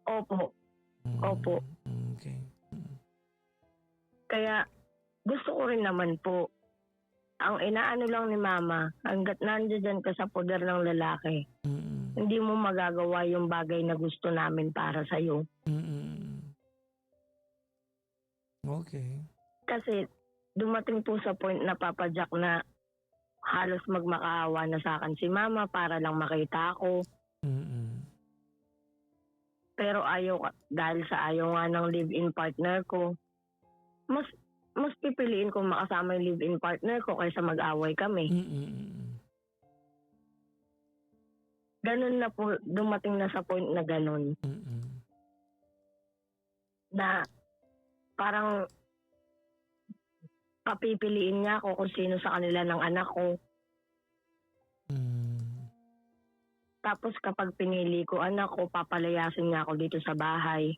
Opo, opo. Okay. Kaya gusto ko rin naman po. Ang inaano lang ni mama, hanggat nandiyan ka sa poder ng lalaki, Mm. hindi mo magagawa yung bagay na gusto namin para sa'yo. Okay. Kasi dumating po sa point na Papa Jack na halos magmakaawa na sa akin si mama para lang makita ako. Pero dahil sa ayaw nga ng live-in partner ko, mas pipiliin kong makasama yung live-in partner ko kaysa mag-away kami. Ganun na po, dumating na sa point na ganun. Na parang papipiliin niya ako kung sino sa kanila ng anak ko. Tapos kapag pinili ko anak ko, papalayasin niya ako dito sa bahay.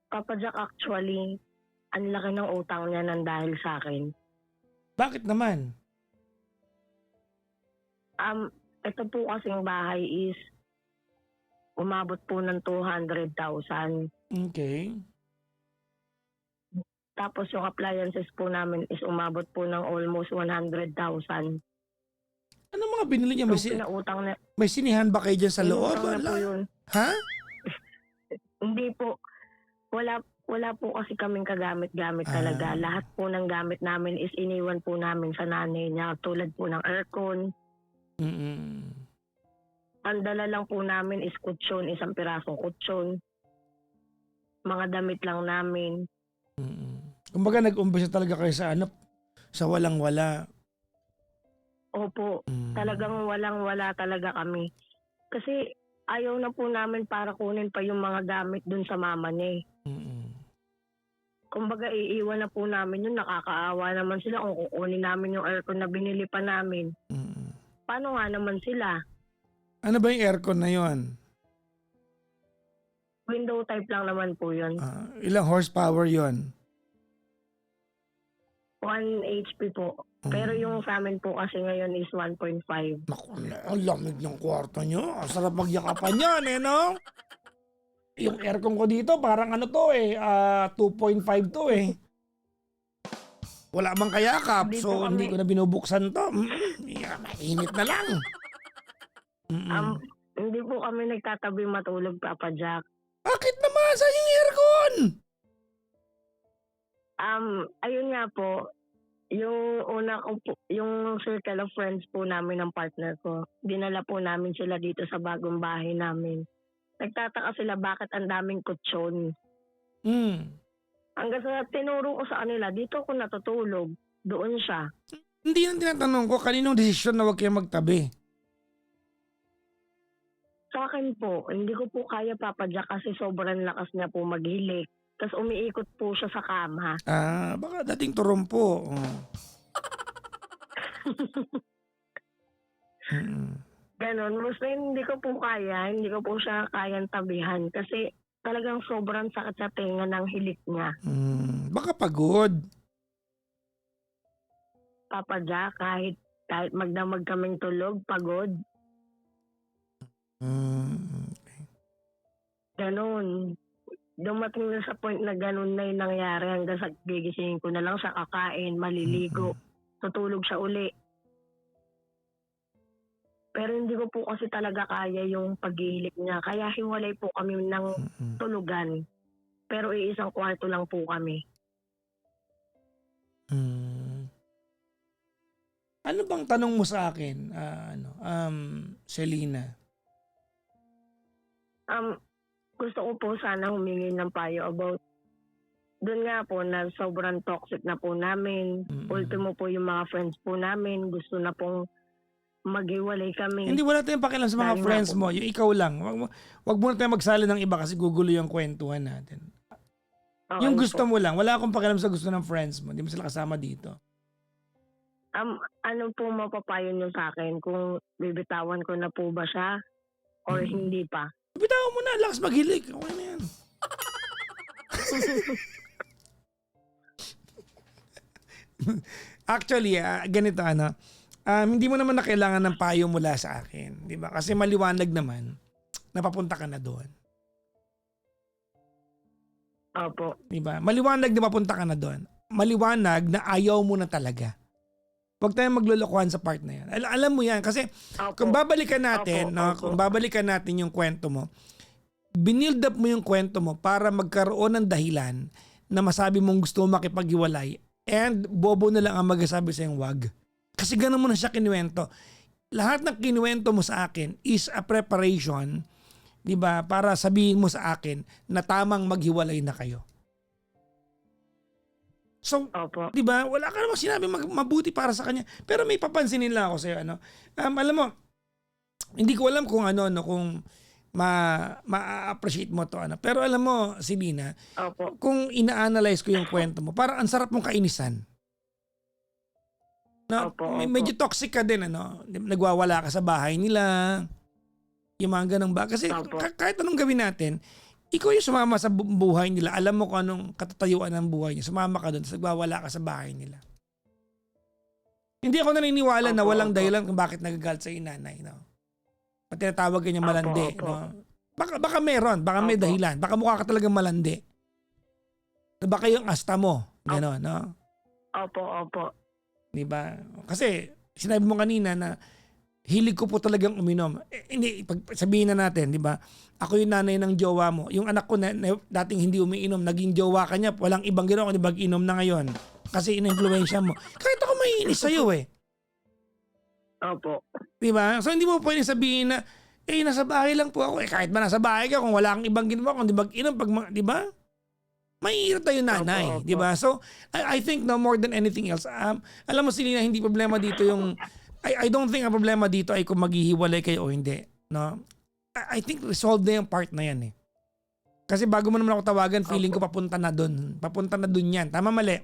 Papa Jack, actually, ang laki ng utang niya nang dahil sa akin. Bakit naman? Ito po kasing bahay is umabot po ng 200,000. Okay. Tapos yung appliances po namin is umabot po ng almost 100,000. Ano mga binili niya? So, pinautang na. May sinihan ba kayo dyan sa loob? Pinutang na po yun. Ha? Hindi po. Wala po kasi kaming kagamit-gamit talaga. Lahat po ng gamit namin is iniwan po namin sa nanay niya. Tulad po ng aircon. Ang dala lang po namin is kutsyon, isang pirasong kutsyon. Mga damit lang namin. Kumbaga nag-umpisa talaga kayo sa walang-wala. Opo, talagang walang-wala talaga kami. Kasi ayaw na po namin para kunin pa yung mga gamit dun sa mama niya eh. Kumbaga iiwan na po namin yun, nakakaawa naman sila kung kukunin namin yung aircon na binili pa namin. Paano nga naman sila? Ano ba yung aircon na yon? Window type lang naman po yun. Ilang horsepower yon? 1 HP po. Pero yung sa amin po kasi ngayon is 1.5. Naku, ang lamig ng kwarto nyo. Ang sarap magyakapan yan eh, no? Yung aircon ko dito, parang 2.5 to eh. Wala bang kayakap, Hindi so po hindi kami- ko na binubuksan to. Mainit na lang. Hindi po kami nagtatabi matulog, Papa Jack. Bakit naman? Saan yung aircon? Ayun nga po, yung una ko po, yung circle of friends po namin ng partner ko, dinala po namin sila dito sa bagong bahay namin. Nagtataka sila bakit ang daming kutsyon. Hanggang sa tinuro ko sa kanila, dito ako natutulog. Doon siya. Hindi nang tinatanong ko kaninong desisyon na huwag kayo magtabi. Sa akin po, hindi ko po kaya papadyak kasi sobrang lakas niya po maghilik. Tapos umiikot po siya sa kama. Baka dating turumpo. Ganon. Basta hindi ko po kaya. Hindi ko po siya kayang tabihan. Kasi talagang sobrang sakit sa tenga ng hilik niya. Baka pagod. Papadyak kahit magdamag kaming tulog, pagod. Okay. Ganon. Dumating na sa point na ganon na yung nangyari hanggang sa gigisingin ko na lang sa kakain, maliligo, tutulog siya uli. Pero hindi ko po kasi talaga kaya yung paghihilik niya. Kaya hiwalay po kami ng tulugan. Pero iisang kwarto lang po kami. Ano bang tanong mo sa akin, Selena? Gusto ko po sana humingi ng payo about doon nga po na sobrang toxic na po namin. Ultimo po yung mga friends po namin. Gusto na pong maghiwalay kami. Hindi, wala tayong pakialam sa mga Dahil friends nga po. mo. Yung ikaw lang. Wag mo na tayong magsali ng iba kasi gugulo yung kwentuhan natin. Okay Yung gusto po. mo lang. Wala akong pakialam sa gusto ng friends mo. Hindi mo sila kasama dito. Ano po mapapayo niyo sa akin kung bibitawan ko na po ba siya or hindi pa? Bitawan mo na. Lakas maghilig. Okay na yan. Actually, ganito hindi mo naman na kailangan ng payo mula sa akin, 'di ba? Kasi maliwanag naman na papunta ka na doon. Opo. 'Di ba? Maliwanag na papunta ka na doon. Maliwanag na ayaw mo na talaga. Huwag tayong maglolokohan sa part na 'yan. Alam mo 'yan kasi Opo. kung babalikan natin, Opo, no, opo. kung babalikan natin yung kwento mo, binild up mo yung kwento mo para magkaroon ng dahilan na masabi mong gusto mo makipaghiwalay and bobo na lang ang magsasabi sa yung wag. Kasi ganun mo na siya kinuwento. Lahat ng kinuwento mo sa akin is a preparation, 'di ba, para sabihin mo sa akin na tamang maghiwalay na kayo. So, Opo. 'di ba? Wala ka namang sinabi mabuti para sa kanya. Pero may papansinin lang ako sa iyo, alam mo, hindi ko alam kung kung ma-appreciate mo to Pero alam mo, Selena, Opo. kung ina-analyze ko yung kwento mo, parang ang sarap mong kainisan. No, Opo, medyo toxic ka din, nagwawala ka sa bahay nila. Yung mga ganang ba? Kasi Opo. kahit anong gawin natin, ikaw yung sumama sa buhay nila. Alam mo kung anong katatayuan ng buhay niya. Sumama ka doon, nagwawala ka sa bahay nila. Hindi ako naniniwala na Opo, walang opo. dahilan kung bakit nagagalit sa inanay. Pati tinatawag ka niya malandi. Opo, opo. No? Baka meron, baka may Opo. dahilan. Baka mukha ka talagang malandi. Baka yung asta mo. Gano'n, no? Opo, opo. Diba? Kasi sinabi mo kanina na hilig ko po talagang uminom. Hindi, sabihin na natin, di ba? Ako yung nanay ng jowa mo. Yung anak ko na dating hindi umiinom, naging jowa ka niya, walang ibang ginawa kundi mag-inom na ngayon. Kasi ina-influensya mo. Kahit ako maiinis sa'yo Opo. Di ba? So hindi mo pwedeng sabihin na, nasa bahay lang po ako. Kahit ba nasa bahay ka, kung wala kang ibang ginawa, kundi mag-inom, di ba? Maiirita yung nanay, Opo, opo. di ba? So, I think no more than anything else, alam mo Selena, hindi problema dito yung, I don't think ang problema dito ay kung maghihiwalay kayo o hindi. No? I think resolved na yung part na yan Kasi bago mo naman ako tawagan, feeling ko papunta na dun. Papunta na dun yan. Tama, mali?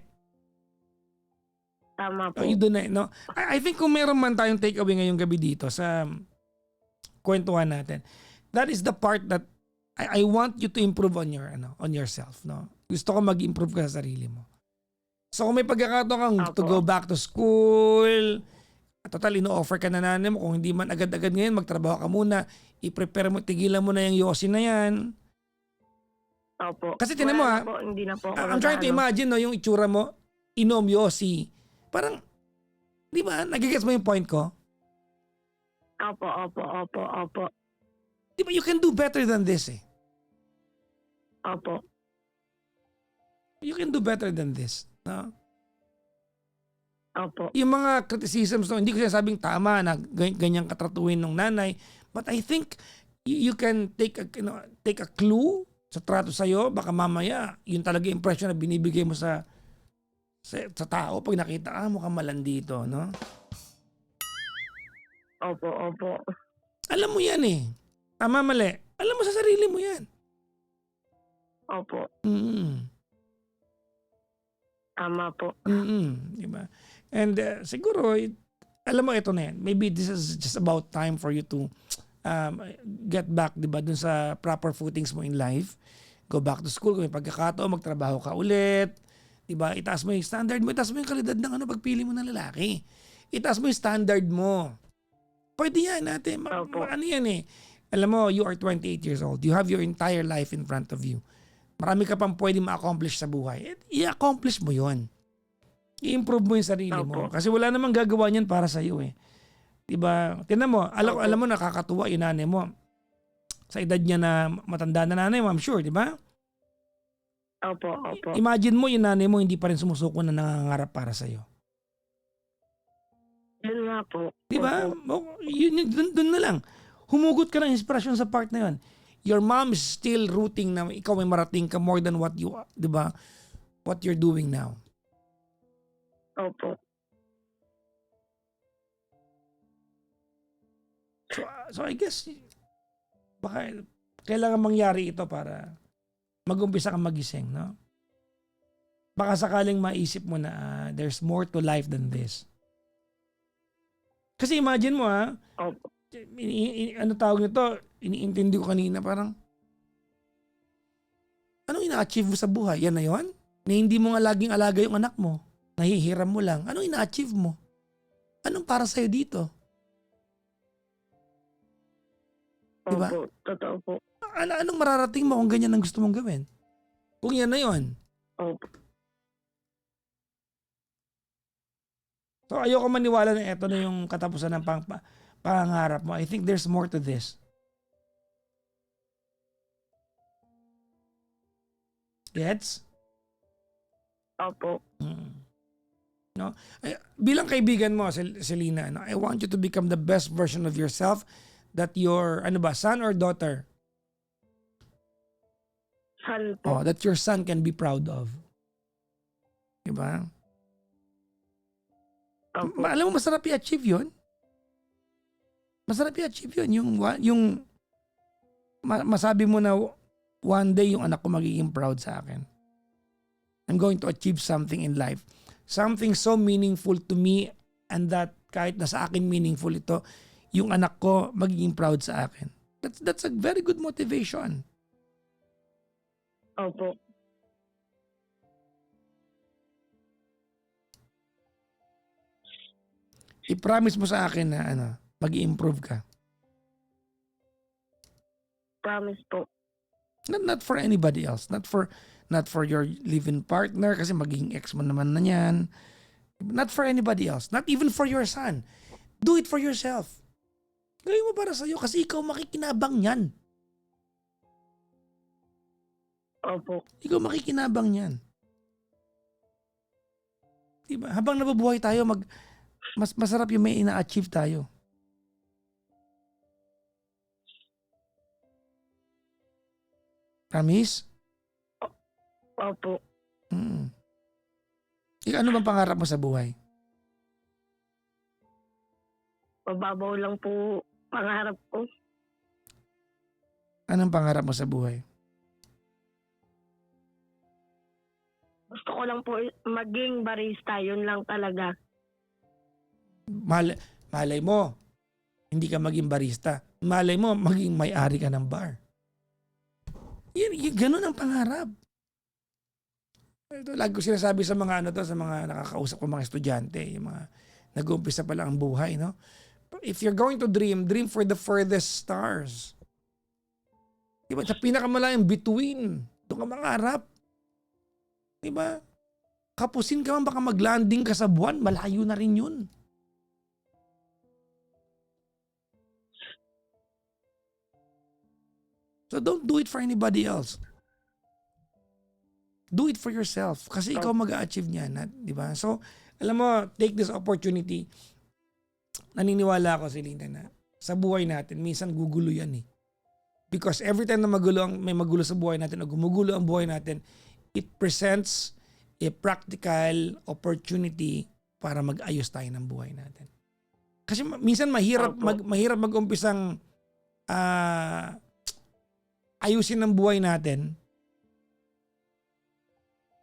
Tama po. Yun dun no? I think kung meron man tayong takeaway ngayong gabi dito sa kwentuhan natin, that is the part that I want you to improve on yourself, no? Gusto ko mag-improve ka sa sarili mo. So kung may pagkakataon kang to go back to school, total ino-offer ka na nanay mo, kung hindi man agad-agad ngayon, magtrabaho ka muna, i-prepare mo, tigilan mo na yung yosi na yan. Opo. Kasi tinan mo Wala na po, hindi na po ako I'm trying to imagine yung itsura mo, inom yosi. Parang, di ba, nagigets mo yung point ko? Opo, opo, opo, opo. Di ba, you can do better than this Opo. You can do better than this. No? Opo. Yung mga criticisms, hindi ko sinasabing tama na ganyang katratuhin ng nanay, but I think you can take a clue sa trato sa'yo, baka mamaya, yun talaga impression na binibigay mo sa tao pag nakita ka, mukhang malandito, no? Opo, opo. Alam mo yan eh. Tama, mali. Alam mo sa sarili mo yan. Opo. Mm. Tama po. Diba? And siguro, alam mo, ito na yan. Maybe this is just about time for you to get back, diba, dun sa proper footings mo in life. Go back to school, kung may pagkakataon, magtrabaho ka ulit. Diba? Itaas mo yung standard mo, itaas mo yung kalidad ng pagpili mo ng lalaki. Itaas mo yung standard mo. Pwede yan natin. Ano yan eh. Alam mo, you are 28 years old. You have your entire life in front of you. Marami ka pang pwede ma-accomplish sa buhay. I-accomplish mo yon. I-improve mo yung sarili mo. Kasi wala namang gagawa niyan para sa iyo eh. Diba? Tingnan mo, alam mo nakakatuwa yung nanay mo. Sa edad niya na matanda na nanay mo, I'm sure, diba? Opo, opo. Imagine mo yung nanay mo hindi pa rin sumusuko na nangangarap para sa iyo. Yun nga po. Diba? Opo. Dun na lang. Humugot ka ng inspirasyon sa part na yun. Your mom is still rooting na ikaw may marating ka more than what you, diba? What you're doing now. Opo. So I guess, baka kailangan mangyari ito para mag-umpisa kang magising, no? Baka sakaling maisip mo na there's more to life than this. Kasi imagine mo Opo. ano tawag nito, iniintindi ko kanina parang, anong ina-achieve mo sa buhay? Yan na yun? Na hindi mo nga laging alaga yung anak mo. Nahihiram mo lang. Anong ina-achieve mo? Anong para sa'yo dito? Diba? Opo. Totoo po. Anong mararating mo kung ganyan ang gusto mong gawin? Kung yan na yun. Opo. So ayoko maniwala na ito na yung katapusan ng pangarap mo. I think there's more to this. Gets? Opo. No? Bilang kaibigan mo, Selena, no? I want you to become the best version of yourself that your, son or daughter? San po. That your son can be proud of. Diba? Opo. Alam mo, masarap i-achieve yun. Masarap i-achieve yun. Yung masabi mo na one day yung anak ko magiging proud sa akin. I'm going to achieve something in life. Something so meaningful to me and that kahit na sa akin meaningful ito, yung anak ko magiging proud sa akin. That's a very good motivation. Opo. I-promise mo sa akin na mag-i-improve ka. Promise po. Not for anybody else. Not for your live-in partner kasi magiging ex mo naman na yan. Not for anybody else. Not even for your son. Do it for yourself. Gawin mo para sa'yo kasi ikaw makikinabang yan. Opo. Ikaw makikinabang yan. Diba? Habang nabubuhay tayo, mas masarap yung may ina-achieve tayo. Promise? Opo. Ikaw, ano bang pangarap mo sa buhay? Mababaw lang po pangarap ko. Anong pangarap mo sa buhay? Gusto ko lang po maging barista. Yun lang talaga. Malay mo, hindi ka maging barista. Malay mo, maging may-ari ka ng bar. Ganun ang pangarap. Ito, lagi ko sinasabi sa mga sa mga nakakausap ko mga estudyante, yung mga nag-uumpisa pa lang ang buhay, no? If you're going to dream for the furthest stars. Diba? Sa pinakamalayang between, doon ka mangarap. Diba? Kapusin ka man, baka mag-landing ka sa buwan, malayo na rin yun. So don't do it for anybody else. Do it for yourself. Kasi ikaw mag-a-achieve niyan. Di ba? So, alam mo, take this opportunity. Naniniwala ako, Selena, na sa buhay natin, minsan gugulo yan eh. Because every time na may magulo sa buhay natin o gumugulo ang buhay natin, it presents a practical opportunity para mag-ayos tayo ng buhay natin. Kasi minsan mahirap mahirap mag-umpisang ayusin ang buhay natin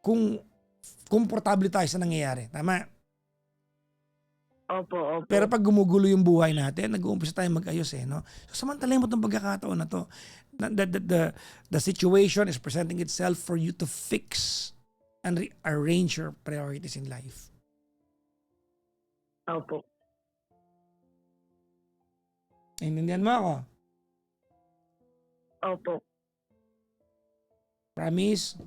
kung komportable tayo sa nangyayari. Tama? Opo. Pero pag gumugulo yung buhay natin, nag-uumpisa tayong mag-ayos no? So samantalahin mo itong pagkakataon na to. The situation is presenting itself for you to fix and arrange your priorities in life. Opo. Naintindihan mo ako? Opo. Promise?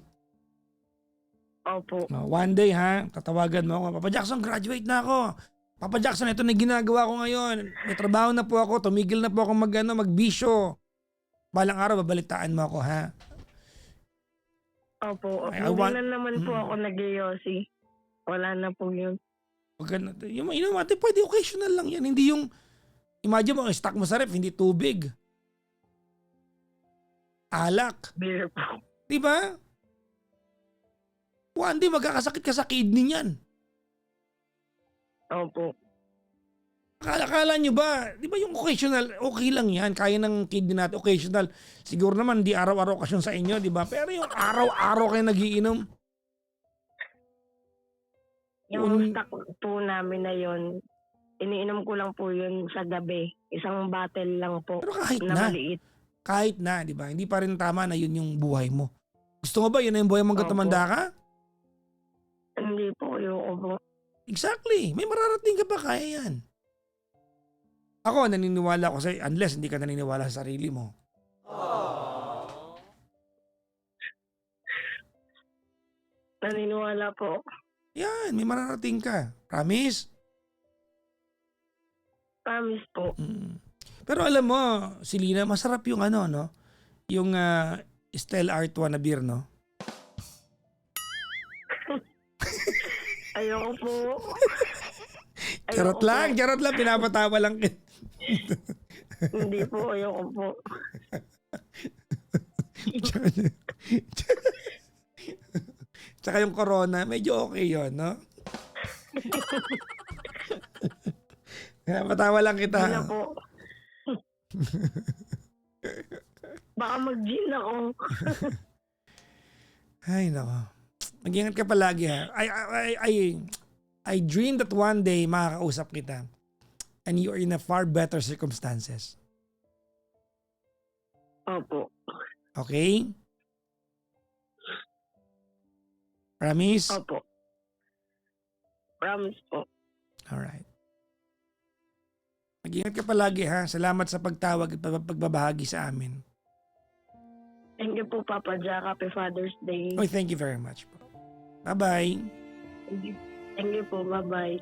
Opo. One day tatawagan mo ako. Papa Jackson, graduate na ako. Papa Jackson, ito na ginagawa ko ngayon. May trabaho na po ako. Tumigil na po ako magbisyo. Balang araw, babalitaan mo ako, ha? Opo. Hindi na naman po ako nag-yosi. Wala na po yun. Yung pwede occasional lang yan. Hindi yung, imagine mo, stock mo sa ref, hindi tubig. Alak. Beer po. Diba? One day, magkakasakit ka sa kidney niyan. Opo. Akala nyo ba, di ba yung occasional, okay lang yan, kaya ng kidney natin, occasional. Siguro naman, di araw-araw okasyon sa inyo, di ba? Pero yung araw-araw kayo nagiinom. Yung stock po namin na yun, iniinom ko lang po yun sa gabi. Isang bottle lang po. Pero kahit na maliit. Kahit na, di ba? Hindi pa rin tama na yun yung buhay mo. Gusto mo ba yun na yung buhay mo hanggang tumanda ka? Hindi po, ayoko po. Exactly. May mararating ka pa, kaya yan. Ako, naniniwala ako sa'yo unless hindi ka naniniwala sa sarili mo. Naniniwala po. Yan, may mararating ka. Promise? Promise po. Pero alam mo, Silina, masarap yung no? Yung Stella Artois na beer, no? Ayoko po. Charot lang, pinapatawa lang. Hindi po, ayoko po. Tsaka yung corona, medyo okay yun, no? Pinapatawa lang kita. Hindi na po. Baka mag-gin ako. Ay, nako. Mag-ingat ka palagi, ha? I dream that one day makakausap kita and you are in a far better circumstances. Opo. Okay? Promise? Opo. Promise po. Alright. Mag-ingat ka palagi, ha? Salamat sa pagtawag at pagbabahagi sa amin. Thank you po, Papa Jack. Happy Father's Day. Oh, thank you very much po. Bye-bye. Thank you po. Bye-bye.